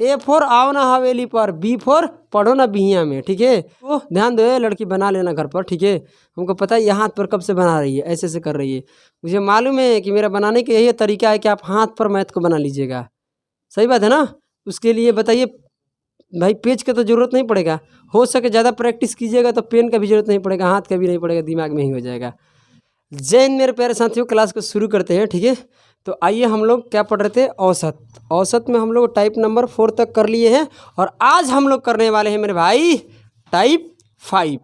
ए four आओ ना हवेली पर, बी फोर पढ़ो ना बिहिया में, ठीक है। तो ध्यान दो, लड़की बना लेना घर पर, ठीक है। हमको पता है ये हाथ पर कब से बना रही है, ऐसे ऐसे कर रही है। मुझे मालूम है कि मेरा बनाने का यही तरीका है कि आप हाथ पर मैथ को बना लीजिएगा, सही बात है ना। उसके लिए बताइए भाई, पेज का तो ज़रूरत नहीं पड़ेगा, हो सके ज़्यादा प्रैक्टिस कीजिएगा तो पेन का भी ज़रूरत नहीं पड़ेगा, हाथ का भी नहीं पड़ेगा, दिमाग में ही हो जाएगा। जय हिंद मेरे प्यारे साथियों, क्लास को शुरू करते हैं, ठीक है। तो आइए, हम लोग क्या पढ़ रहे थे, औसत। औसत में हम लोग टाइप नंबर 4 तक कर लिए हैं और आज हम लोग करने वाले हैं मेरे भाई टाइप 5।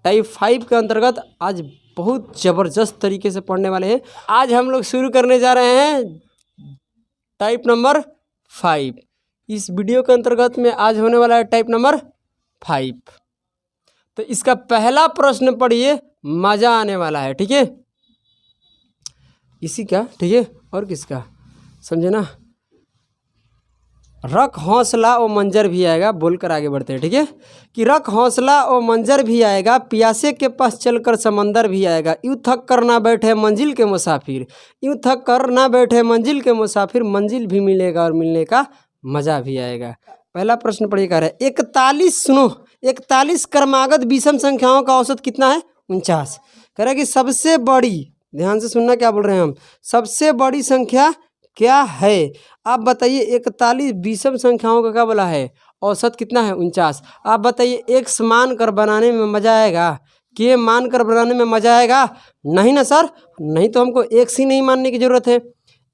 टाइप 5 के अंतर्गत आज बहुत ज़बरदस्त तरीके से पढ़ने वाले हैं। आज हम लोग शुरू करने जा रहे हैं टाइप नंबर 5। इस वीडियो के अंतर्गत में आज होने वाला है टाइप नंबर 5। तो इसका पहला प्रश्न पढ़िए, मज़ा आने वाला है, ठीक है। इसी का, ठीक है, और किसका, समझे ना। रख हौसला ओ मंजर भी आएगा, बोलकर आगे बढ़ते हैं, ठीक है। कि रख हौसला ओ मंजर भी आएगा, प्यासे के पास चलकर समंदर भी आएगा। यूँ थक कर ना बैठे मंजिल के मुसाफिर, यूँ थक कर ना बैठे मंजिल के मुसाफिर, मंजिल भी मिलेगा और मिलने का मज़ा भी आएगा। पहला प्रश्न पढ़िए, कह रहा है 41, सुनो, 41 क्रमागत विषम संख्याओं का औसत कितना है, 49। कह रहा है कि सबसे बड़ी, ध्यान से सुनना क्या बोल रहे हैं हम, सबसे बड़ी संख्या क्या है। आप बताइए 41 विषम संख्याओं का क्या बोला है, औसत कितना है, 49। आप बताइए एक्स मान कर बनाने में मज़ा आएगा, के मान कर बनाने में मज़ा आएगा, नहीं ना सर, नहीं तो हमको एक्स ही नहीं मानने की ज़रूरत है।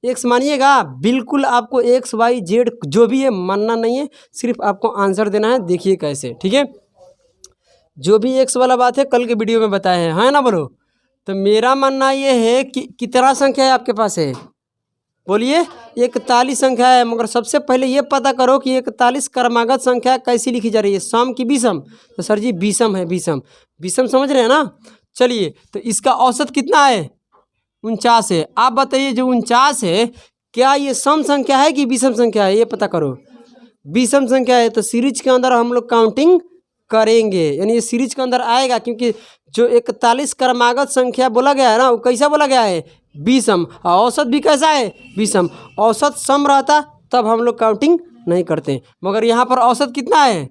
एक्स मानिएगा, बिल्कुल आपको एक्स वाई जेड जो भी है मानना नहीं है, सिर्फ आपको आंसर देना है। देखिए कैसे, ठीक है। जो भी एक्स वाला बात है कल के वीडियो में बताए हैं, है ना, बोलो। तो मेरा मानना ये है कि कितना संख्या है आपके पास है, बोलिए। 41 संख्या है, मगर सबसे पहले ये पता करो कि 41 क्रमागत संख्या कैसी लिखी जा रही है, सम की विषम। तो सर जी विषम है, विषम, विषम समझ रहे हैं ना। चलिए, तो इसका औसत कितना है, 49 है। आप बताइए जो 49 है, क्या ये सम संख्या है कि विषम संख्या है, ये पता करो। विषम संख्या है तो सीरीज के अंदर हम लोग काउंटिंग करेंगे, यानी ये सीरीज के अंदर आएगा, क्योंकि जो 41 क्रमागत संख्या बोला गया है ना, वो कैसा बोला गया है, विषम। औसत भी कैसा है, विषम। औसत सम रहता तब हम लोग काउंटिंग नहीं करते, मगर यहाँ पर औसत कितना है,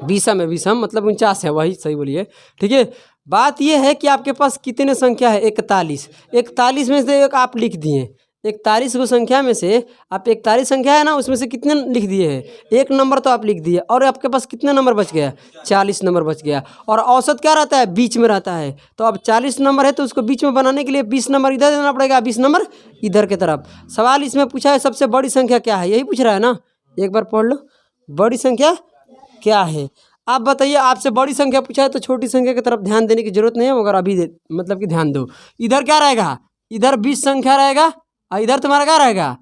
विषम है, विषम मतलब 49 है, वही सही बोलिए, ठीक है। बात यह है कि आपके पास कितने संख्या है, 41। 41 में से एक आप लिख दिए, 41 को संख्या में से आप 41 संख्या है ना, उसमें से कितने लिख दिए हैं, एक नंबर तो आप लिख दिए, और आपके पास कितने नंबर बच गया, 40 नंबर बच गया। और औसत क्या रहता है, बीच में रहता है। तो अब 40 नंबर है तो उसको बीच में बनाने के लिए 20 नंबर इधर देना पड़ेगा, 20 नंबर इधर की तरफ। सवाल इसमें पूछा है सबसे बड़ी संख्या क्या है, यही पूछ रहा है ना, एक बार पढ़ लो, बड़ी संख्या क्या है। आप बताइए, आपसे बड़ी संख्या पूछा है तो छोटी संख्या की तरफ ध्यान देने की जरूरत नहीं है, मगर अभी मतलब कि ध्यान दो। इधर क्या रहेगा, इधर 20 संख्या रहेगा, और इधर तुम्हारा क्या रहेगा,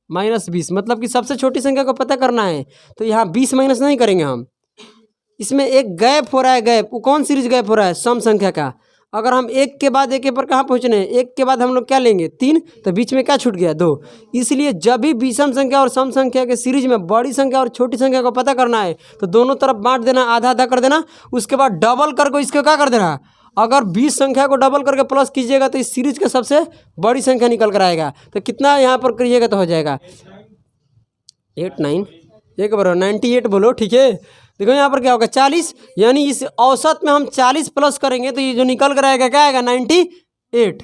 -20। मतलब कि सबसे छोटी संख्या को पता करना है, तो यहाँ 20 माइनस नहीं करेंगे हम। इसमें एक गैप हो रहा है, गैप, वो कौन सीरीज गैप हो रहा है, सम संख्या का। अगर हम एक के बाद एक पर कहाँ पहुँचने हैं, एक के बाद हम लोग क्या लेंगे, 3, तो बीच में क्या छूट गया, 2। इसलिए जब भी विषम संख्या और सम संख्या के सीरीज में बड़ी संख्या और छोटी संख्या को पता करना है, तो दोनों तरफ बांट देना, आधा आधा कर देना, उसके बाद डबल करके इसको क्या कर देना। अगर 20 संख्या को डबल करके प्लस कीजिएगा तो इस सीरीज का सबसे बड़ी संख्या निकल कर आएगा। तो कितना यहाँ पर करिएगा तो हो जाएगा 8 9, एक बार 98 बोलो, ठीक है। देखो यहाँ पर क्या होगा, 40, यानी इस औसत में हम 40 प्लस करेंगे तो ये जो निकल कर आएगा क्या आएगा, 98।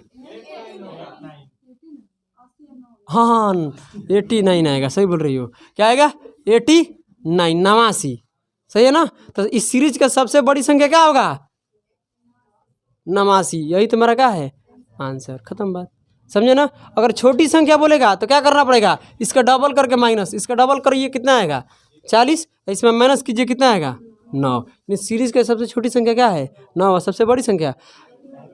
हाँ, 89 आएगा, सही बोल रही हो, क्या आएगा, 89, 89, सही है ना। तो इस सीरीज का सबसे बड़ी संख्या क्या होगा, 89, यही तुम्हारा क्या है, आंसर, खत्म बात, समझे ना। अगर छोटी संख्या बोलेगा तो क्या करना पड़ेगा, इसका डबल करके माइनस, इसका डबल करिए कितना आएगा, 40, इसमें माइनस कीजिए कितना आएगा, 9। इस सीरीज का सबसे छोटी संख्या क्या है, 9, सबसे बड़ी संख्या।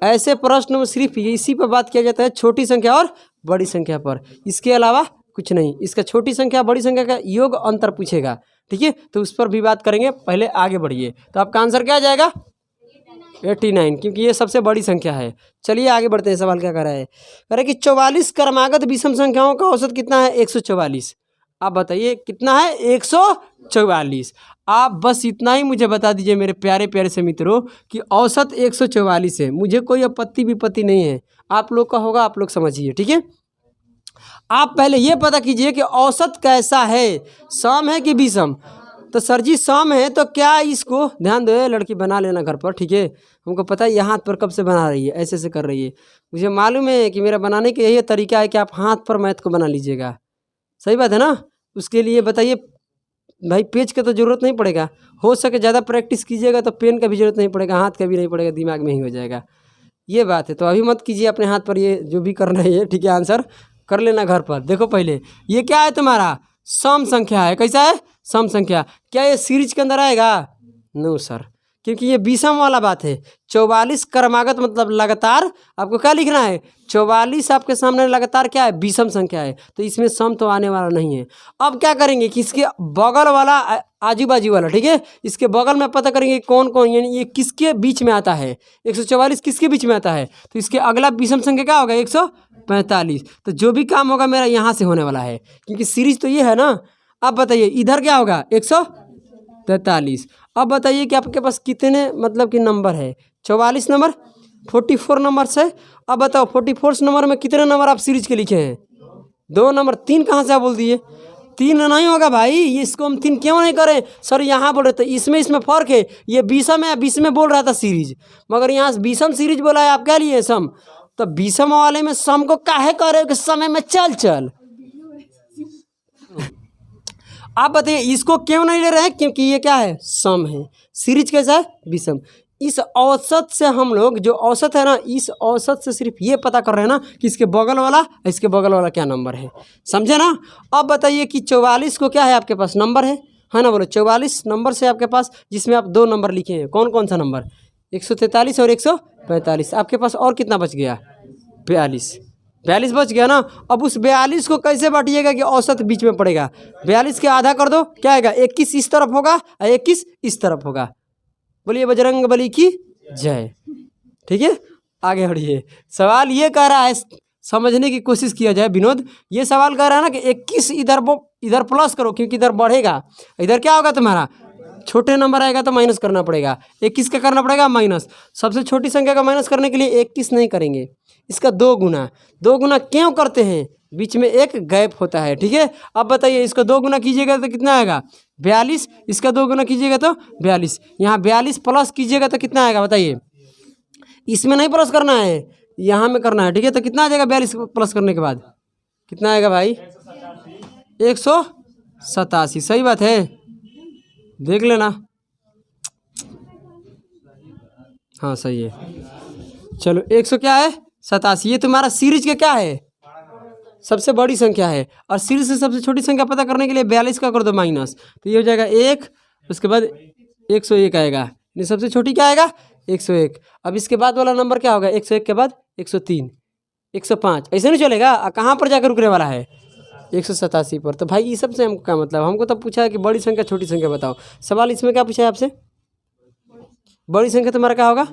ऐसे प्रश्न में सिर्फ इसी पर बात किया जाता है, छोटी संख्या और बड़ी संख्या पर, इसके अलावा कुछ नहीं। इसका छोटी संख्या बड़ी संख्या का योग अंतर पूछेगा, ठीक है, तो उस पर भी बात करेंगे, पहले आगे बढ़िए। तो आपका आंसर क्या आ जाएगा, 89, क्योंकि ये सबसे बड़ी संख्या है। चलिए आगे बढ़ते हैं, सवाल क्या कर रहा है, कह रहा है कि 44 क्रमागत विषम संख्याओं का औसत कितना है, 144। आप बताइए कितना है, 144। आप बस इतना ही मुझे बता दीजिए मेरे प्यारे प्यारे से मित्रों कि औसत 144 है। मुझे कोई आपत्ति विपत्ति नहीं है, आप लोग का होगा, आप लोग समझिए, ठीक है। आप पहले ये पता कीजिए कि औसत कैसा है, सम है कि विषम। तो सर जी सम है तो क्या इसको ध्यान दो, लड़की बना लेना घर पर, ठीक है। हमको पता है ये हाथ पर कब से बना रही है, ऐसे ऐसे कर रही है। मुझे मालूम है कि मेरा बनाने का यही तरीका है कि आप हाथ पर मैथ को बना लीजिएगा, सही बात है ना। उसके लिए बताइए भाई पेज का तो ज़रूरत नहीं पड़ेगा, हो सके ज़्यादा प्रैक्टिस कीजिएगा तो पेन का भी ज़रूरत नहीं पड़ेगा, हाथ का भी नहीं पड़ेगा, दिमाग में ही हो जाएगा। ये बात है, तो अभी मत कीजिए अपने हाथ पर ये जो भी करना है ये, ठीक है। आंसर कर लेना घर पर। देखो पहले ये क्या है तुम्हारा, सम संख्या है। कैसा है, सम संख्या। क्या ये सीरीज के अंदर आएगा, नो सर, क्योंकि ये विषम वाला बात है। 44 क्रमागत मतलब लगातार, आपको क्या लिखना है, 44 आपके सामने लगातार क्या है, विषम संख्या है, तो इसमें सम तो आने वाला नहीं है। अब क्या करेंगे कि इसके बगल वाला आजू बाजू वाला, ठीक है, इसके बगल में पता करेंगे कौन कौन, यानी ये किसके बीच में आता है, 144 किसके बीच में आता है, तो इसके अगला विषम संख्या क्या होगा, 145। तो जो भी काम होगा मेरा यहाँ से होने वाला है, क्योंकि सीरीज तो ये है ना। अब बताइए इधर क्या होगा, 143। अब बताइए कि आपके पास कितने मतलब कि नंबर है, 44 नंबर, 44 नंबर से। अब बताओ 44 नंबर में कितने नंबर आप सीरीज के लिखे हैं, 2 नंबर। 3 कहाँ से आप बोल दिए, 3 नहीं होगा भाई, इसको हम 3 क्यों नहीं करें सर, यहाँ बोल रहे थे इसमें फ़र्क है, ये विषम है, विषम में बोल रहा था सीरीज, मगर यहाँ विषम सीरीज बोला है, आप क्या लिए सम। तो विषम वाले में सम को काहे करे कि समय में चल आप बताइए इसको क्यों नहीं ले रहे हैं, क्योंकि ये क्या है, सम है। सीरीज कैसा है, विषम। इस औसत से हम लोग, जो औसत है ना, इस औसत से सिर्फ ये पता कर रहे हैं ना कि इसके बगल वाला, इसके बगल वाला क्या नंबर है, समझे ना। अब बताइए कि 44 को क्या है आपके पास नंबर है ना, बोलो 44 नंबर से आपके पास, जिसमें आप 2 नंबर लिखे हैं, कौन कौन सा नंबर, 143 और 145। आपके पास और कितना बच गया, 42 बच गया ना। अब उस 42 को कैसे बांटिएगा कि औसत बीच में पड़ेगा, 42 के आधा कर दो, क्या आएगा, 21 इस तरफ होगा और 21 इस तरफ होगा। बोलिए बजरंग बली की जय, ठीक है। आगे बढ़िए, सवाल ये कह रहा है, समझने की कोशिश किया जाए विनोद। ये सवाल कह रहा है ना कि 21 इधर प्लस करो, क्योंकि इधर बढ़ेगा, इधर क्या होगा तुम्हारा, छोटे नंबर आएगा तो माइनस करना पड़ेगा, 21 का करना पड़ेगा माइनस। सबसे छोटी संख्या का माइनस करने के लिए 21 नहीं करेंगे, इसका 2 गुना क्यों करते हैं, बीच में एक गैप होता है, ठीक है। अब बताइए इसको 2 गुना कीजिएगा तो कितना आएगा, 42। इसका 2 गुना कीजिएगा तो 42। यहाँ 42 प्लस कीजिएगा तो कितना आएगा बताइए, इसमें नहीं प्लस करना है, यहाँ में करना है, ठीक है। तो कितना आ जाएगा 42 प्लस करने के बाद, कितना आएगा भाई, 187। सही बात है, देख लेना, हाँ सही है। चलो 100 क्या है, 87। ये तुम्हारा सीरीज का क्या है, सबसे बड़ी संख्या है, और सीरीज से सबसे छोटी संख्या पता करने के लिए 42 का कर दो माइनस, तो ये हो जाएगा 1, उसके बाद 101 आएगा, ये सबसे छोटी क्या आएगा, 101। अब इसके बाद वाला नंबर क्या होगा, 101 के बाद 103, 105, ऐसे नहीं चलेगा। कहाँ पर जाकर रुकने वाला है, 187 पर। तो भाई ये सब से हमको क्या मतलब, हमको तो पूछा है कि बड़ी संख्या छोटी संख्या बताओ। सवाल इसमें क्या पूछा है आपसे, बड़ी संख्या तुम्हारा क्या होगा,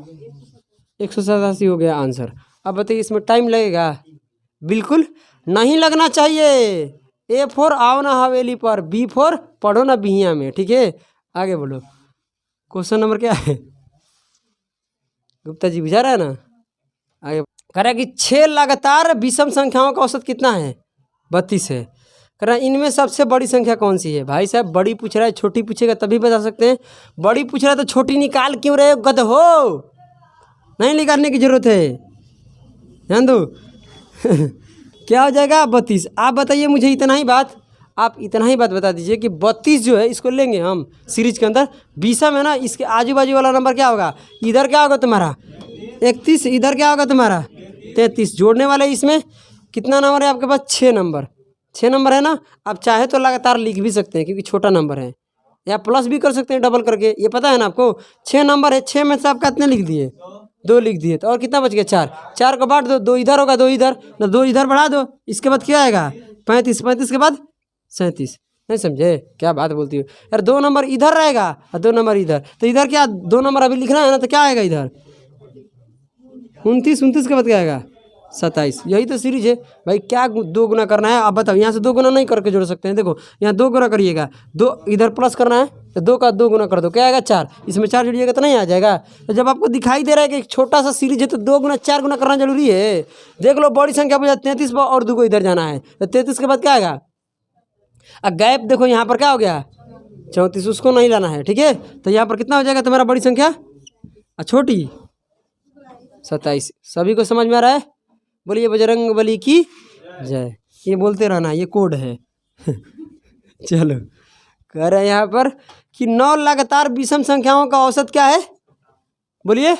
187 हो गया आंसर। अब बताइए इसमें टाइम लगेगा, बिल्कुल नहीं लगना चाहिए। A फॉर आओ ना हवेली पर, B फॉर पढ़ो ना बिहिया में, ठीक है। आगे बोलो, क्वेश्चन नंबर क्या है, गुप्ता जी बुझा रहा है ना। आगे कह रहा है कि 6 लगातार विषम संख्याओं का औसत कितना है, 32 है। कह रहा है इनमें सबसे बड़ी संख्या कौन सी है। भाई साहब बड़ी पूछ रहा है, छोटी पूछेगा तभी बता सकते हैं। बड़ी पूछ रहा है तो छोटी निकाल क्यों रहे हो गधो, नहीं निकालने की जरूरत है, ध्यान दो क्या हो जाएगा 32। आप बताइए मुझे इतना ही बात, आप इतना ही बात बता दीजिए कि 32 जो है इसको लेंगे हम सीरीज के अंदर, विषम है ना, इसके आजू बाजू वाला नंबर क्या होगा, इधर क्या होगा तुम्हारा 31, इधर क्या होगा तुम्हारा 33। जोड़ने वाले इसमें कितना नंबर है आपके पास, 6 नंबर, 6 नंबर है ना। आप चाहे तो लगातार लिख भी सकते हैं क्योंकि छोटा नंबर है, या प्लस भी कर सकते हैं डबल करके, ये पता है ना आपको। 6 नंबर है, 6 में से आप कितने लिख दिए, 2 लिख दिए, तो और कितना बच गया 4। 4 को बांट दो, 2 इधर होगा 2 इधर, ना 2 इधर बढ़ा दो, इसके बाद क्या आएगा 35, 35 के बाद 37। नहीं समझे क्या बात बोलती हो यार, 2 नंबर इधर रहेगा और 2 नंबर इधर, तो इधर क्या 2 नंबर अभी लिखना है ना, तो क्या आएगा इधर 29, 29 के बाद क्या आएगा 27। यही तो सीरीज है भाई। क्या 2 गुना करना है आप बताओ, यहाँ से 2 गुना नहीं करके जोड़ सकते हैं। देखो यहाँ 2 गुना करिएगा, 2 इधर प्लस करना है, तो 2 का 2 गुना कर दो, क्या आएगा 4। इसमें 4 जुड़िएगा तो नहीं आ जाएगा। तो जब आपको दिखाई दे रहा है कि एक छोटा सा सीरीज है तो 2 गुना 4 गुना करना जरूरी है। देख लो बड़ी संख्या बचा 33 और 2 को इधर जाना है, तो 33 के बाद क्या आएगा। अब गैप देखो यहाँ पर क्या हो गया 34, उसको नहीं लाना है, ठीक है। तो यहाँ पर कितना हो जाएगा तुम्हारा बड़ी संख्या और छोटी 27। सभी को समझ में आ रहा है? बोलिए बजरंग बली की जय। ये बोलते रहना, ये कोड है। चलो कह रहे हैं यहाँ पर कि 9 लगातार विषम संख्याओं का औसत क्या है, बोलिए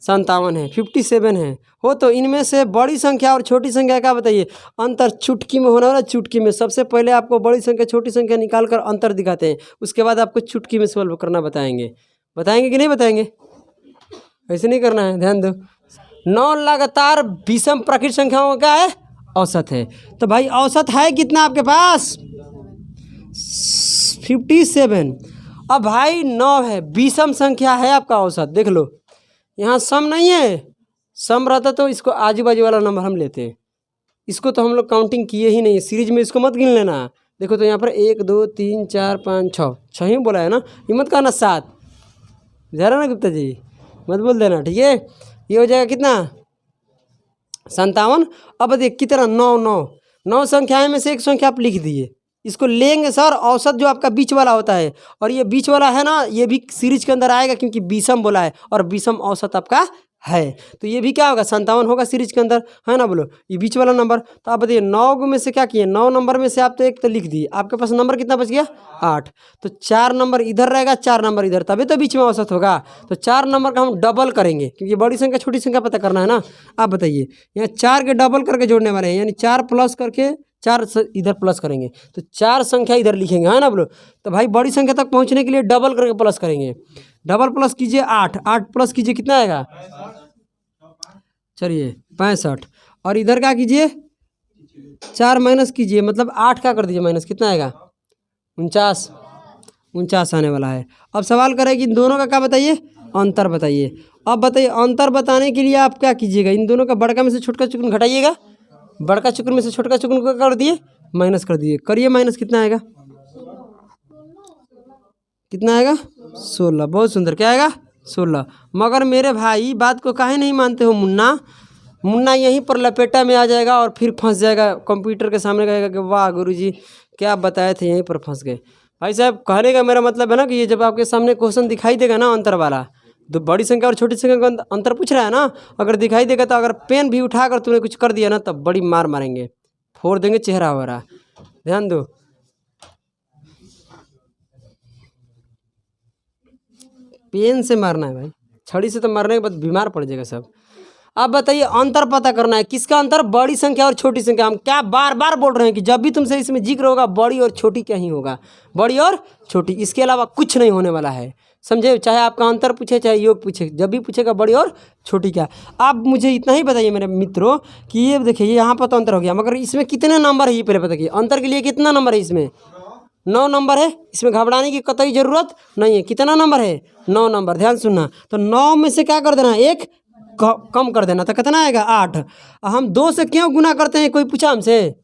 57 है, 57 है। हो तो इनमें से बड़ी संख्या और छोटी संख्या का बताइए अंतर चुटकी में होना वाला। चुटकी में सबसे पहले आपको बड़ी संख्या छोटी संख्या निकाल कर अंतर दिखाते हैं, उसके बाद आपको चुटकी में सॉल्व करना बताएंगे। बताएंगे कि नहीं बताएंगे? ऐसे नहीं करना है, ध्यान दो। 9 लगातार विषम प्राकृत संख्याओं का है औसत है। तो भाई औसत है कितना आपके पास 57। अब भाई 9 है, विषम संख्या है आपका औसत। देख लो यहाँ सम नहीं है, सम रहता तो इसको आजू बाजू वाला नंबर हम लेते, इसको तो हम लोग काउंटिंग किए ही नहीं सीरीज में, इसको मत गिन लेना। देखो तो यहाँ पर 1 2 3 4 5 6 ही बोला है ना, ये मत कहना 7, जा रहा ना गुप्ता जी, मत बोल देना, ठीक है। ये हो जाएगा कितना 57। अब देखिए कितना 9 संख्याएं में से एक संख्या आप लिख दिए, इसको लेंगे सर औसत जो आपका बीच वाला होता है, और ये बीच वाला है ना ये भी सीरीज के अंदर आएगा क्योंकि विषम बोला है और विषम औसत आपका है, तो ये भी क्या होगा 57 होगा सीरीज के अंदर, है ना। बोलो ये बीच वाला नंबर। तो आप बताइए 9 में से क्या किए, 9 नंबर में से आप तो एक तो लिख दिए, आपके पास नंबर कितना बच गया 8, तो 4 नंबर इधर रहेगा 4 नंबर इधर, तभी तो बीच में औसत होगा। तो 4 नंबर का हम डबल करेंगे क्योंकि बड़ी संख्या छोटी संख्या पता करना है ना। आप बताइए यहाँ 4 के डबल करके जोड़ने वाले हैं, यानी 4 प्लस करके 4 इधर प्लस करेंगे, तो 4 संख्या इधर लिखेंगे, है ना। बोलो तो भाई बड़ी संख्या तक पहुंचने के लिए डबल करके प्लस करेंगे। डबल प्लस कीजिए 8 प्लस कीजिए कितना आएगा, चलिए 65, और इधर क्या कीजिए 4 माइनस कीजिए, मतलब 8 क्या कर दीजिए माइनस, कितना आएगा 49 आने वाला है। अब सवाल करें कि इन दोनों का क्या बताइए अंतर बताइए। अब बताइए अंतर बताने के लिए आप क्या कीजिएगा, इन दोनों का बड़का में से छोटका चुकन घटाइएगा, बड़का चुकन में से छोटका चुकन को कर दिए माइनस कर दिए, करिए माइनस कितना आएगा, कितना आएगा 16। बहुत सुंदर, क्या आएगा 16। मगर मेरे भाई बात को काहे नहीं मानते हो मुन्ना यहीं पर लपेटा में आ जाएगा और फिर फंस जाएगा, कंप्यूटर के सामने कहेगा कि वाह गुरुजी क्या बताए थे यहीं पर फंस गए। भाई साहब कहने का मेरा मतलब है ना कि ये जब आपके सामने क्वेश्चन दिखाई देगा ना अंतर वाला, तो बड़ी संख्या और छोटी संख्या का अंतर पूछ रहा है ना, अगर दिखाई देगा तो अगर पेन भी उठाकर तूने कुछ कर दिया ना तब बड़ी मार मारेंगे, फोड़ देंगे चेहरा वगैरह, ध्यान दो। पेन से मारना है भाई, छड़ी से तो मारने के बाद बीमार पड़ जाएगा सब। अब बताइए अंतर पता करना है, किसका अंतर, बड़ी संख्या और छोटी संख्या। हम क्या बार बार बोल रहे हैं कि जब भी तुमसे इसमें जिक्र होगा बड़ी और छोटी क्या ही होगा, बड़ी और छोटी, इसके अलावा कुछ नहीं होने वाला है, समझे। चाहे आपका अंतर पूछे चाहे योग पूछे, जब भी पूछेगा बड़ी और छोटी क्या। आप मुझे इतना ही बताइए मेरे मित्रों कि ये देखिए यहाँ पर तो अंतर हो गया, मगर इसमें कितने नंबर है ये पहले पता किए, अंतर के लिए कितना नंबर है इसमें 9 नंबर है, इसमें घबराने की कतई ज़रूरत नहीं है। कितना नंबर है 9 नंबर, ध्यान सुनना। तो 9 में से क्या कर देना, एक कम कर देना, तो कितना आएगा 8। हम 2 से क्यों गुना करते हैं, कोई पूछा हमसे,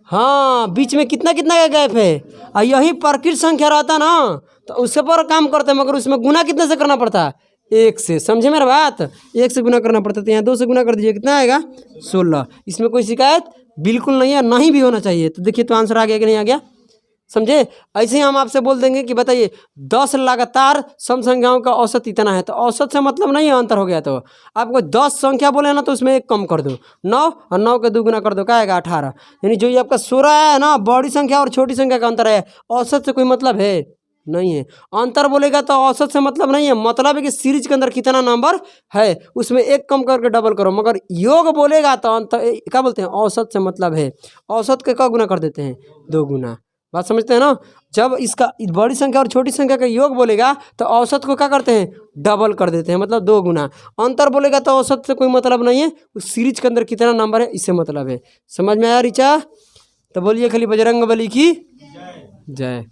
हाँ बीच में कितना कितना का गैप है, और यही प्रकृत संख्या रहता ना तो उससे पर काम करते हैं, मगर उसमें गुना कितने से करना पड़ता है 1 से, समझे मेरा बात, 1 से गुना करना पड़ता है। तो यहाँ 2 से गुना कर दीजिए, कितना आएगा 16। इसमें कोई शिकायत बिल्कुल नहीं है, नहीं भी होना चाहिए। तो देखिए तो आंसर आ गया कि नहीं आ गया, समझे। ऐसे ही हम आपसे बोल देंगे कि बताइए 10 लगातार सम संख्याओं का औसत इतना है, तो औसत से मतलब नहीं है अंतर हो गया। तो आपको 10 संख्या बोले ना तो उसमें एक कम कर दो, 9 और 9 के 2 गुना कर दो, क्या आएगा 18। यानी जो ये आपका 16 है ना बड़ी संख्या और छोटी संख्या का अंतर है, औसत से कोई मतलब है नहीं है। अंतर बोलेगा तो औसत से मतलब नहीं है, मतलब है कि सीरीज के अंदर कितना नंबर है उसमें एक कम करके डबल करो। मगर योग बोलेगा तो अंतर क्या बोलते हैं, औसत से मतलब है, औसत के क्या गुना कर देते हैं 2 गुना। बात समझते हैं ना। जब इसका बड़ी संख्या और छोटी संख्या का योग बोलेगा तो औसत को क्या करते हैं डबल कर देते हैं, मतलब 2 गुना। अंतर बोलेगा तो औसत से कोई मतलब नहीं है, उस सीरीज के अंदर कितना नंबर है इससे मतलब है। समझ में आया रिचा? तो बोलिए खाली बजरंग बली की जय।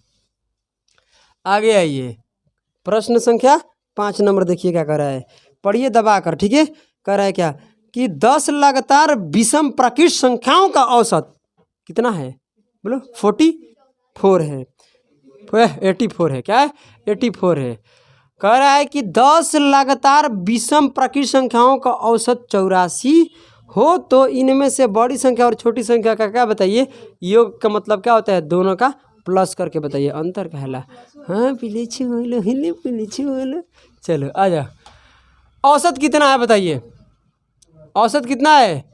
आगे आइए प्रश्न संख्या 5 नंबर, देखिए क्या कर रहा है, पढ़िए दबा कर, ठीक है। कह रहा है क्या कि 10 लगातार विषम प्राकृत संख्याओं का औसत कितना है, बोलो 44 है। 84 है, क्या है 84 है। कह रहा है कि 10 लगातार विषम प्राकृत संख्याओं का औसत 84 हो तो इनमें से बड़ी संख्या और छोटी संख्या का क्या बताइए, योग का मतलब क्या होता है, दोनों का प्लस करके बताइए, अंतर कहला। हाँ पीछे बोलो, हिले पीछे बोलो। चलो आ जाओ, औसत कितना है बताइए, औसत कितना है,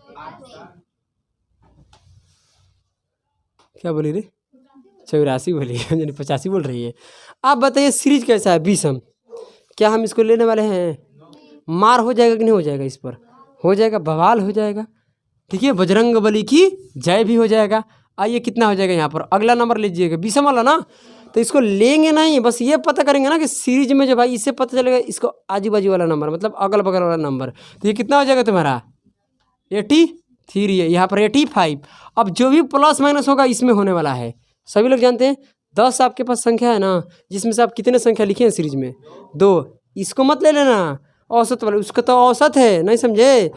क्या बोली रे, 84 बोली यानी 85 बोल रही है। आप बताइए सीरीज कैसा है विषम, क्या हम इसको लेने वाले हैं, मार हो जाएगा कि नहीं हो जाएगा, इस पर हो जाएगा, बवाल हो जाएगा, ठीक है, बजरंग बली की जय भी हो जाएगा। आइए कितना हो जाएगा यहाँ पर, अगला नंबर लीजिएगा विषम वाला ना, तो इसको लेंगे नहीं, बस ये पता करेंगे ना कि सीरीज में जो भाई इससे पता चलेगा इसको आजू बाजू वाला नंबर मतलब अगल बगल वाला नंबर, तो ये कितना हो जाएगा तुम्हारा 83 है, यहाँ पर 85। अब जो भी प्लस माइनस होगा इसमें होने वाला है, सभी लोग जानते हैं। 10 आपके पास संख्या है ना, जिसमें से आप कितने संख्या लिखे हैं सीरीज में, 2, इसको मत ले लेना औसत वाले, उसका तो औसत है, नहीं समझे,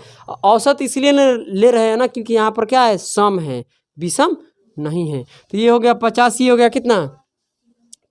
औसत इसलिए ले रहे हैं ना क्योंकि यहाँ पर क्या है, सम है, विषम नहीं है। तो ये हो गया 85, हो गया कितना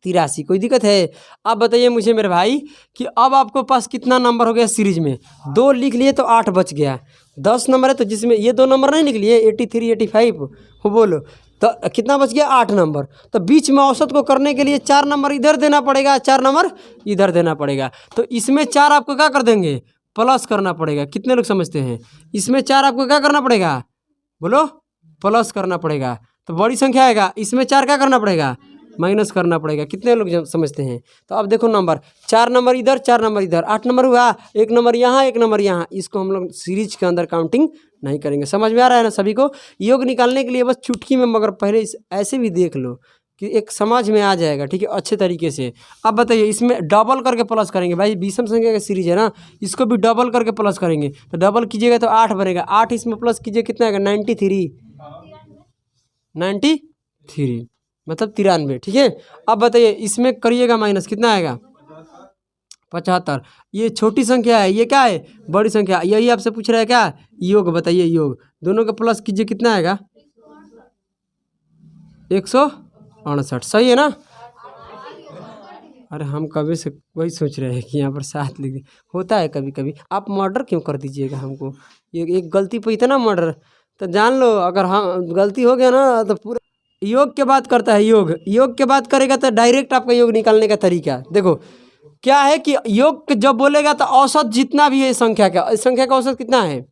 83, कोई दिक्कत है। अब बताइए मुझे मेरे भाई कि अब आपको पास कितना नंबर हो गया सीरीज में, 2 लिख लिए तो 8 बच गया, 10 नंबर है तो जिसमें ये 2 नंबर नहीं लिख लिए 83 85 हो, बोलो तो कितना बच गया 8 नंबर। तो बीच में औसत को करने के लिए 4 नंबर इधर देना पड़ेगा, 4 नंबर इधर देना पड़ेगा, तो इसमें 4 आपको क्या कर देंगे, प्लस करना पड़ेगा। कितने लोग समझते हैं, इसमें 4 आपको क्या करना पड़ेगा, बोलो प्लस करना पड़ेगा, तो बड़ी संख्या आएगा, इसमें 4 क्या करना पड़ेगा, माइनस करना पड़ेगा। कितने लोग समझते हैं, तो अब देखो नंबर 4 नंबर इधर 4 नंबर इधर, 8 नंबर हुआ, 1 नंबर यहाँ 1 नंबर यहाँ, इसको हम लोग सीरीज के अंदर काउंटिंग नहीं करेंगे। समझ में आ रहा है ना सभी को, योग निकालने के लिए बस चुटकी में, मगर पहले ऐसे भी देख लो कि एक समझ में आ जाएगा, ठीक है, अच्छे तरीके से। अब बताइए इसमें डबल करके प्लस करेंगे, भाई विषम संख्या का सीरीज है ना, इसको भी डबल करके प्लस करेंगे, तो डबल कीजिएगा तो 8 बनेगा, 8 इसमें प्लस कीजिए कितना आएगा 93 मतलब 93, ठीक है। अब बताइए इसमें करिएगा माइनस, कितना आएगा 75। ये छोटी संख्या है, ये क्या है बड़ी संख्या, यही आपसे पूछ रहा है क्या, योग बताइए, योग दोनों का प्लस कीजिए कितना आएगा 168, सही है ना। अरे हम कभी से वही सोच रहे हैं कि यहाँ पर 7 लिख दे, होता है कभी कभी, आप मर्डर क्यों कर दीजिएगा हमको, ये एक गलती पे इतना मर्डर, तो जान लो अगर हाँ गलती हो गया ना तो पूरा। योग के बात करता है, योग के बात करेगा तो डायरेक्ट आपका योग निकालने का तरीका देखो क्या है कि योग जब बोलेगा तो औसत जितना भी है संख्या का, संख्या का औसत कितना है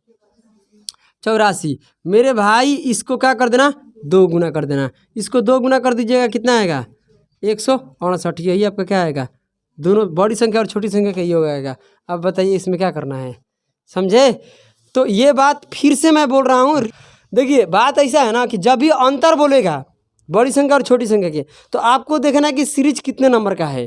84। मेरे भाई इसको क्या कर देना 2 गुना कर देना, इसको 2 गुना कर दीजिएगा कितना आएगा 168, यही आपका क्या आएगा, दोनों बड़ी संख्या और छोटी संख्या का योग आएगा। अब बताइए इसमें क्या करना है, समझे। तो ये बात फिर से मैं बोल रहा हूँ, देखिए बात ऐसा है ना कि जब भी अंतर बोलेगा बड़ी संख्या और छोटी संख्या के, तो आपको देखना है कि सीरीज कितने नंबर का है।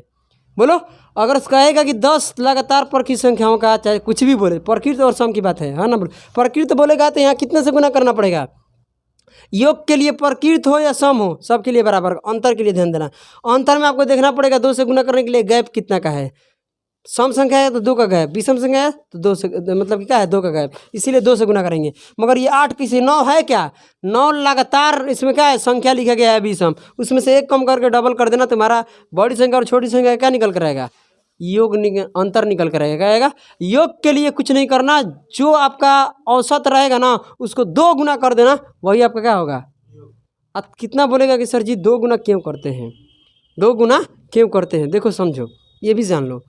बोलो अगर कहेगा कि 10 लगातार प्रकृत संख्याओं का, चाहे कुछ भी बोले, प्रकृत और सम की बात है, हाँ ना, प्रकृत बोलेगा तो यहाँ कितने से गुना करना पड़ेगा, योग के लिए प्रकृत हो या सम हो सबके लिए बराबर, अंतर के लिए ध्यान देना, अंतर में आपको देखना पड़ेगा 2 से गुना करने के लिए गैप कितना का है, सम संख्या है तो 2 का गैप, विषम संख्या है तो 2 से मतलब क्या है 2 का गैप, इसीलिए 2 से गुना करेंगे। मगर ये 8 किसी 9 है क्या, 9 लगातार इसमें क्या है संख्या लिखा गया है विषम, उसमें से 1 कम करके डबल कर देना, तुम्हारा बड़ी संख्या और छोटी संख्या क्या निकल कर आएगा, योग अंतर निकल कर आएगा। योग के लिए कुछ नहीं करना, जो आपका औसत रहेगा ना उसको 2 गुना कर देना, वही आपका क्या होगा। अब कितना बोलेगा कि सर जी 2 गुना क्यों करते हैं, 2 गुना क्यों करते हैं, देखो समझो ये भी जान लो,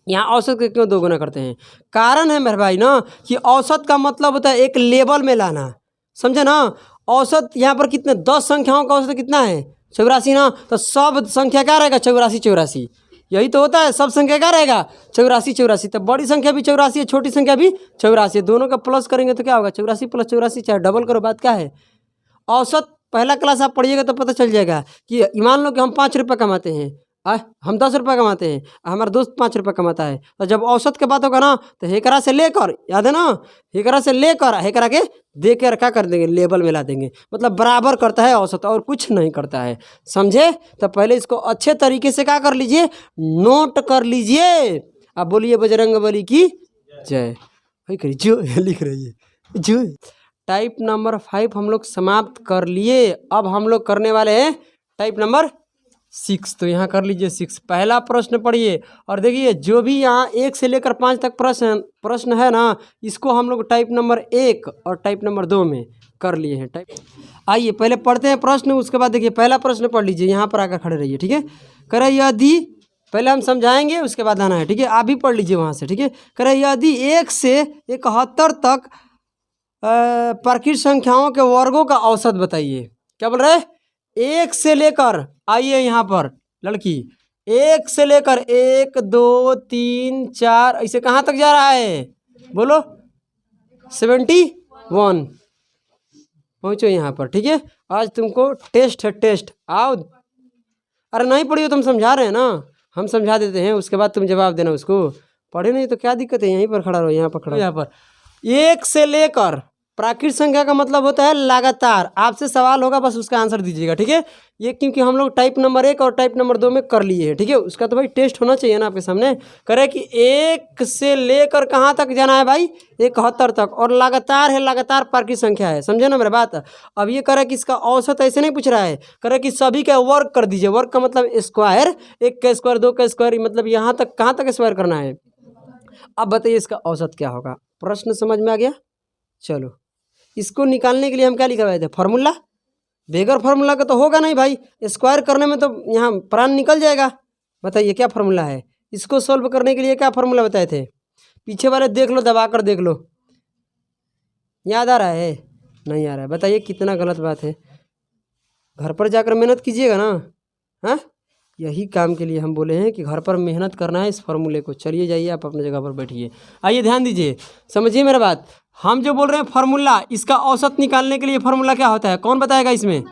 यहाँ औसत के क्यों 2 गुना करते हैं, कारण है मेरे भाई ना कि औसत का मतलब होता है एक लेवल में लाना, समझे ना। औसत यहाँ पर कितने 10 संख्याओं का औसत कितना है 84 ना, तो सब संख्या क्या रहेगा 84, यही तो होता है, सब संख्या क्या रहेगा 84। तो बड़ी संख्या भी 84 है, छोटी संख्या भी 84 है, दोनों का प्लस करेंगे तो क्या होगा 84 + 84, चाहे डबल करो, बात क्या है। औसत पहला क्लास आप पढ़िएगा तो पता चल जाएगा कि मान लो कि हम 5 रुपये कमाते हैं, हम 10 रुपये कमाते हैं, हमारा दोस्त 5 रुपये कमाता है, तो जब औसत की बात होगा ना तो हेकरा से लेकर, याद है ना, हेकरा से लेकर हेकरा के दे कर क्या कर देंगे लेवल में ला देंगे, मतलब बराबर करता है औसत और कुछ नहीं करता है, समझे। तो पहले इसको अच्छे तरीके से क्या कर लीजिए, नोट कर लीजिए। आप बोलिए बजरंग बली की जय, भाई करिए जो लिख रही है जो। टाइप नंबर 5 हम लोग समाप्त कर लिए, अब हम लोग करने वाले हैं टाइप नंबर 6। तो यहाँ कर लीजिए 6। पहला प्रश्न पढ़िए और देखिए जो भी यहाँ 1 से लेकर 5 तक प्रश्न है ना, इसको हम लोग टाइप नंबर 1 और टाइप नंबर 2 में कर लिए हैं। आइए पहले पढ़ते हैं प्रश्न, उसके बाद देखिए पहला प्रश्न पढ़ लीजिए, यहाँ पर आकर खड़े रहिए, ठीक है। करे यदि, पहले हम समझाएंगे उसके बाद आना है, ठीक है। आप भी पढ़ लीजिए वहाँ से, ठीक है। करे यदि 1 से 71 तक प्राकृत संख्याओं के वर्गों का औसत बताइए। क्या बोल रहे हैं? 1 से लेकर, आइए यहाँ पर लड़की, 1 से लेकर 1 2 3 4 ऐसे कहाँ तक जा रहा है? बोलो 71 पहुँचो यहाँ पर, ठीक है। आज तुमको टेस्ट है, टेस्ट आओ। अरे नहीं पढ़ी हो, तुम समझा रहे हैं ना, हम समझा देते हैं, उसके बाद तुम जवाब देना उसको। पढ़े नहीं तो क्या दिक्कत है, यहीं पर खड़ा रहो, यहाँ पर खड़ा, यहाँ पर 1 से लेकर, प्राकृत संख्या का मतलब होता है लगातार। आपसे सवाल होगा, बस उसका आंसर दीजिएगा, ठीक है। ये क्योंकि हम लोग टाइप नंबर 1 और टाइप नंबर 2 में कर लिए हैं, ठीक है। उसका तो भाई टेस्ट होना चाहिए ना आपके सामने। करे कि 1 से लेकर कहाँ तक जाना है भाई? 71 तक, और लगातार है, लगातार प्राकृत संख्या है, समझे ना मेरा बात। अब ये करे कि इसका औसत ऐसे नहीं पूछ रहा है, करे कि सभी का वर्ग कर दीजिए। वर्ग का मतलब स्क्वायर, 1 का स्क्वायर, 2 का स्क्वायर, मतलब यहाँ तक कहाँ तक स्क्वायर करना है। अब बताइए इसका औसत क्या होगा? प्रश्न समझ में आ गया? चलो, इसको निकालने के लिए हम क्या लिखवाए थे? फार्मूला। बेगर फार्मूला का तो होगा नहीं भाई, स्क्वायर करने में तो यहाँ प्राण निकल जाएगा। बताइए क्या फार्मूला है? इसको सॉल्व करने के लिए क्या फार्मूला बताए थे? पीछे वाले देख लो, दबा कर देख लो, याद आ रहा है? नहीं आ रहा है? बताइए कितना गलत बात है। घर पर जाकर मेहनत कीजिएगा ना। हाँ, यही काम के लिए हम बोले हैं कि घर पर मेहनत करना है इस फार्मूले को। चलिए जाइए, आप अपने जगह पर बैठिए। आइए ध्यान दीजिए, समझिए मेरा बात। हम जो बोल रहे हैं फार्मूला, इसका औसत निकालने के लिए फार्मूला क्या होता है? कौन बताएगा इसमें?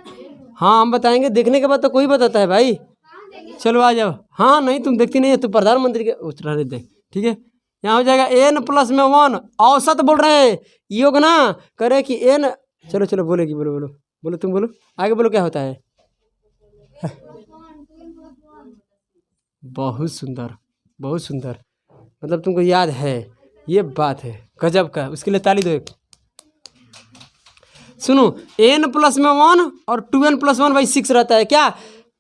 हाँ हम बताएंगे, देखने के बाद तो कोई बताता है भाई। चलो आ जाओ। हाँ नहीं, तुम देखती नहीं है, तुम प्रधानमंत्री के उतरा देते, ठीक है। यहाँ हो जाएगा n+1, औसत बोल रहे हैं, योग ना करे कि n। चलो चलो बोलेगी, बोलो बोलो बोलो, तुम बोलो आगे, बोलो क्या होता है। बहुत सुंदर, बहुत सुंदर, मतलब तुमको याद है, ये बात है गजब का, उसके लिए ताली दो एक। सुनो, n+1 और 2n+1 भाई 6 रहता है। क्या?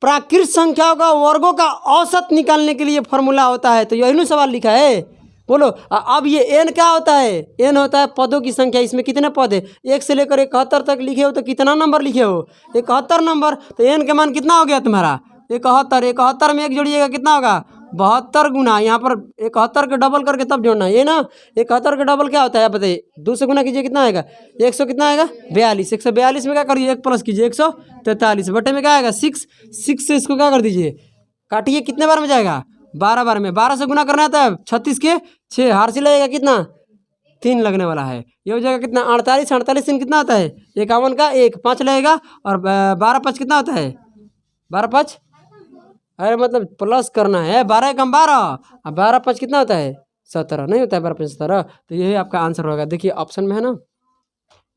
प्राकृत संख्याओं का वर्गों का औसत निकालने के लिए फॉर्मूला होता है। तो यही सवाल लिखा है, बोलो। अब ये n क्या होता है? n होता है पदों की संख्या। इसमें कितने पद है? 1 से लेकर 71 तक लिखे हो तो कितना नंबर लिखे हो? 71 नंबर। तो n का मान कितना हो गया तुम्हारा? 71। 71 में 1 जोड़िएगा कितना होगा? 72 गुना, यहाँ पर 71 के डबल करके तब जोड़ना है, ये ना। 71 का डबल क्या होता है बताइए? 2 से गुना कीजिए, कितना आएगा? 100 कितना आएगा? 42। 142 में क्या करिए? 1 प्लस कीजिए, 143 बटे में क्या आएगा? 6। 6 से इसको क्या कर दीजिए, काटिए, कितने बार में जाएगा? 12 बार में। 12 से गुना करना है तब 36 के 6, हार से लगेगा कितना? 3 लगने वाला है। ये हो जाएगा कितना? 48। 48 दिन कितना होता है? 51 का 1, 5 लगेगा, और 12 5 कितना होता है? 12 5, अरे मतलब प्लस करना है। 12 कम 12, और 12 5 कितना होता है? 17 नहीं होता है? 12 5 17। तो यही आपका आंसर होगा। देखिए ऑप्शन में है ना,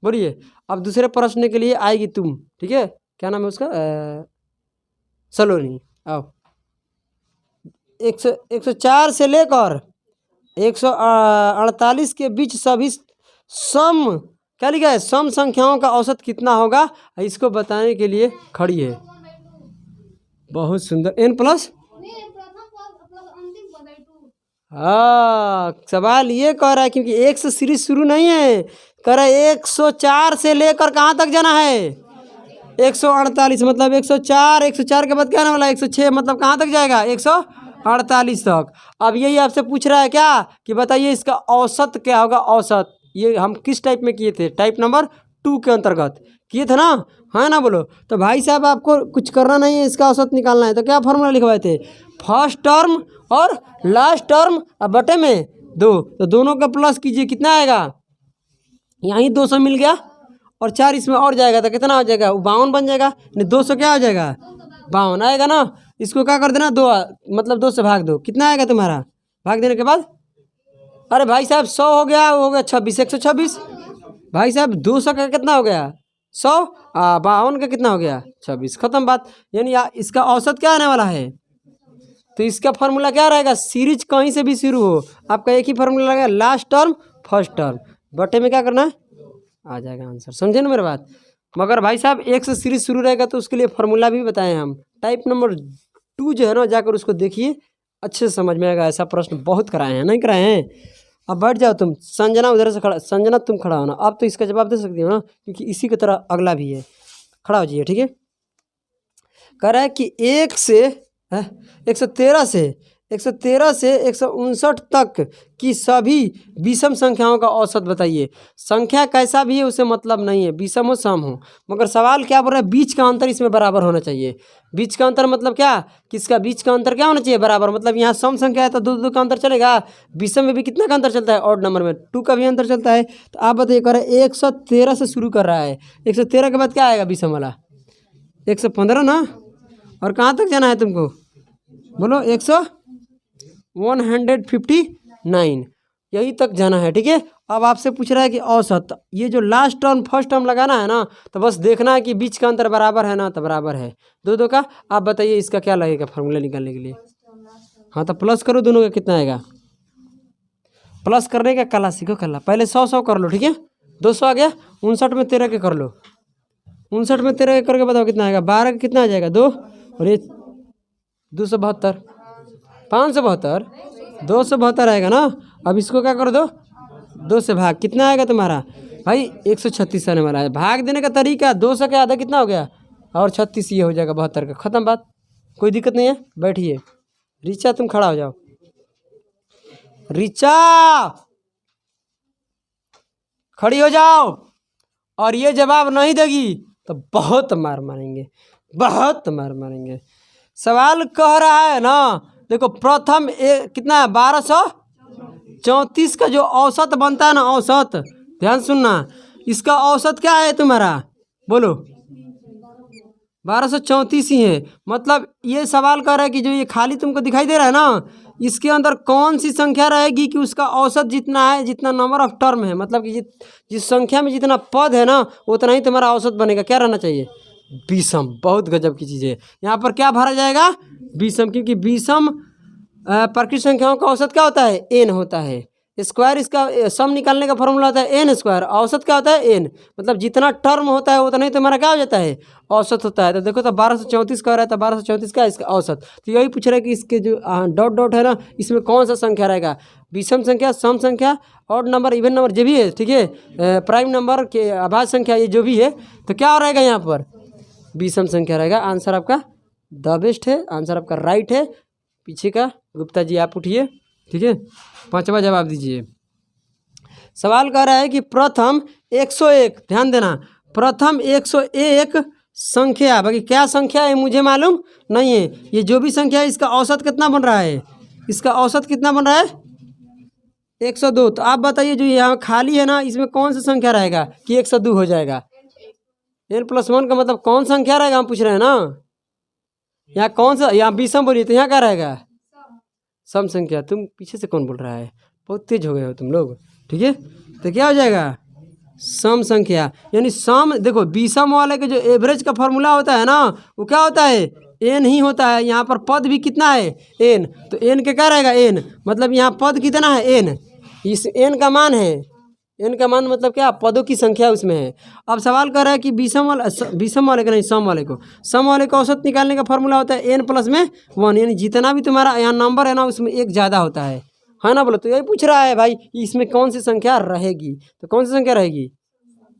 बोलिए। अब दूसरे प्रश्न के लिए आएगी तुम, ठीक है। क्या नाम है उसका? सलोनी। आओ। 104 से लेकर 148 के बीच सभी सम, क्या लिखा है? सम संख्याओं का औसत कितना होगा, इसको बताने के लिए खड़ी है। बहुत सुंदर। n+, हाँ सवाल ये कह रहा है, क्योंकि 1 से सीरीज शुरू नहीं है, कह रहा है 104 से लेकर कहाँ तक जाना है? 148, मतलब 104। 104 के बाद क्या आने वाला है? 106, मतलब कहाँ तक जाएगा? 148 तक। अब यही आपसे पूछ रहा है क्या, कि बताइए इसका औसत क्या होगा? औसत ये हम किस टाइप में किए थे? टाइप नंबर 2 के अंतर्गत किए थे ना, है ना? बोलो। तो भाई साहब आपको कुछ करना नहीं है, इसका औसत निकालना है। तो क्या फॉर्मूला लिखवाए थे? फर्स्ट टर्म और लास्ट टर्म अब बटे में 2, तो दोनों का प्लस कीजिए, कितना आएगा? यहीं 200 मिल गया, और 4 इसमें और जाएगा तो कितना हो जाएगा? 52 बन जाएगा। नहीं 200 क्या हो जाएगा? 52 आएगा ना। इसको क्या कर देना? 2, मतलब 2 से भाग दो, कितना आएगा तुम्हारा? भाग देने के बाद, अरे भाई साहब 100 हो गया, हो गया 26, 126। भाई साहब 200 का कितना हो गया? 100, 52 का कितना हो गया? 26। खत्म बात। यानी इसका औसत क्या आने वाला है? तो इसका फार्मूला क्या रहेगा? सीरीज कहीं से भी शुरू हो, आपका एक ही फार्मूला रहेगा, लास्ट टर्म फर्स्ट टर्म बटे में क्या करना है, आ जाएगा आंसर। समझे ना मेरी बात? मगर भाई साहब 1 से सीरीज शुरू रहेगा तो उसके लिए फार्मूला भी बताएं हम। टाइप नंबर 2 जो है ना जाकर उसको देखिए, अच्छे से समझ में आएगा। ऐसा प्रश्न बहुत कराए हैं, नहीं कराए हैं? अब बैठ जाओ तुम। संजना उधर से खड़ा, संजना तुम खड़ा होना। अब तो इसका जवाब दे सकती हो ना, क्योंकि इसी की तरह अगला भी है। खड़ा हो जाइए, ठीक है। कह रहा है कि 113 से 159 तक की सभी विषम संख्याओं का औसत बताइए। संख्या कैसा भी है उसे मतलब नहीं है, विषम हो सम हो, मगर सवाल क्या बोल रहा है, बीच का अंतर इसमें बराबर होना चाहिए। बीच का अंतर मतलब क्या, किसका बीच का अंतर क्या होना चाहिए, बराबर। मतलब यहाँ सम संख्या है तो 2 का अंतर चलेगा। विषम में भी कितना का अंतर चलता है, ऑड नंबर में 2 का भी अंतर चलता है। तो आप बताइए, कह रहे 113 से शुरू कर रहा है, 113 के बाद क्या आएगा विषम वाला, 115 ना। और कहाँ तक जाना है तुमको, बोलो 159, यही तक जाना है, ठीक है। अब आपसे पूछ रहा है कि औसत, ये जो लास्ट टर्म फर्स्ट टर्म लगाना है ना, तो बस देखना है कि बीच का अंतर बराबर है ना, तो बराबर है 2 का। आप बताइए इसका क्या लगेगा फार्मूला निकालने के लिए। हाँ तो प्लस करो, दोनों का कितना आएगा। प्लस करने का कला सीखो, कला पहले 100 कर लो, ठीक है। 200 आ गया, 59 में 13 के कर लो, 59 में 13 के करके बताओ कितना आएगा। 12 का कितना आ जाएगा 2, और ये 272, 572, 272 आएगा ना। अब इसको क्या कर दो, 2 से भाग, कितना आएगा तुम्हारा भाई, 136 आने वाला है। भाग देने का तरीका 200 के आधा कितना हो गया, और 36 ये हो जाएगा 72 का, ख़त्म बात, कोई दिक्कत नहीं है। बैठिए, रिचा तुम खड़ा हो जाओ, रिचा खड़ी हो जाओ। और ये जवाब नहीं देगी तो बहुत मार मारेंगे, बहुत मार मारेंगे। सवाल कह रहा है ना, देखो प्रथम कितना है, 1234 का जो औसत बनता है ना, औसत ध्यान सुनना, इसका औसत क्या है तुम्हारा, बोलो 1234 ही है। मतलब ये सवाल कर रहा है कि जो ये खाली तुमको दिखाई दे रहा है ना, इसके अंदर कौन सी संख्या रहेगी कि उसका औसत जितना है, जितना नंबर ऑफ टर्म है, मतलब कि जिस संख्या में जितना पद है ना, उतना ही तुम्हारा औसत बनेगा। क्या रहना चाहिए, विषम। बहुत गजब की चीज़ है। यहाँ पर क्या भरा जाएगा, विषम, क्योंकि विषम प्राकृतिक संख्याओं का औसत क्या होता है, n होता है। स्क्वायर इसका सम निकालने का फॉर्मूला होता है n स्क्वायर, औसत क्या होता है n, मतलब जितना टर्म होता है उतना ही तुम्हारा क्या हो जाता है, औसत होता है। तो देखो तो 1234 कह रहा है, तो 1234 का इसका औसत। तो यही पूछ रहा है कि इसके जो डॉट डॉट है ना, इसमें कौन सा संख्या रहेगा, विषम संख्या, सम संख्या, ऑड नंबर, इवन नंबर जो भी है, ठीक है, प्राइम नंबर के अभाज्य संख्या, ये जो भी है, तो क्या रहेगा यहाँ पर, विषम संख्या रहेगा। आंसर आपका द बेस्ट है, आंसर आपका राइट है। पीछे का गुप्ता जी आप उठिए, ठीक है, 5वां जवाब दीजिए। सवाल कह रहा है कि प्रथम 101, ध्यान देना, प्रथम 101 संख्या, बाकी क्या संख्या है मुझे मालूम नहीं है, ये जो भी संख्या है इसका औसत कितना बन रहा है, इसका औसत कितना बन रहा है, 102। तो आप बताइए जो यहाँ खाली है ना, इसमें कौन सा संख्या रहेगा कि 102 हो जाएगा। n+1 का मतलब कौन संख्या रहेगा, हम पूछ रहे हैं ना। यहाँ कौन सा, यहाँ विषम बोलिए, तो यहाँ क्या रहेगा, सम संख्या। तुम पीछे से कौन बोल रहा है, बहुत तेज हो गए हो तुम लोग, ठीक है। तो क्या हो जाएगा, सम संख्या, यानी सम। देखो विषम वाले के जो एवरेज का फॉर्मूला होता है ना, वो क्या होता है, n ही होता है। यहाँ पर पद भी कितना है, n, तो n के क्या रहेगा, n, मतलब यहाँ पद कितना है, n, इस n का मान है, n का मान मतलब क्या, पदों की संख्या उसमें है। अब सवाल कर रहा है कि विषम वाले का नहीं, सम वाले को, सम वाले का औसत निकालने का फॉर्मूला होता है n+1, यानी जितना भी तुम्हारा यहाँ नंबर है ना, उसमें एक ज़्यादा होता है ना, बोलो। तो यही पूछ रहा है भाई, इसमें कौन सी संख्या रहेगी, तो कौन सी संख्या रहेगी,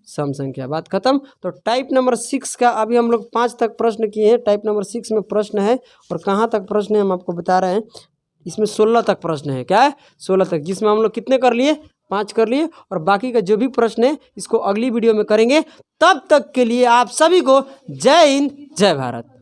सम संख्या। बात खत्म। तो टाइप नंबर 6 का अभी हम लोग 5 तक प्रश्न किए हैं। टाइप नंबर 6 में प्रश्न है, और कहाँ तक प्रश्न है हम आपको बता रहे हैं। इसमें 16 तक प्रश्न है, क्या है, 16 तक, जिसमें हम लोग कितने कर लिए, 5 कर लिए, और बाकी का जो भी प्रश्न है इसको अगली वीडियो में करेंगे। तब तक के लिए आप सभी को जय हिंद, जय भारत।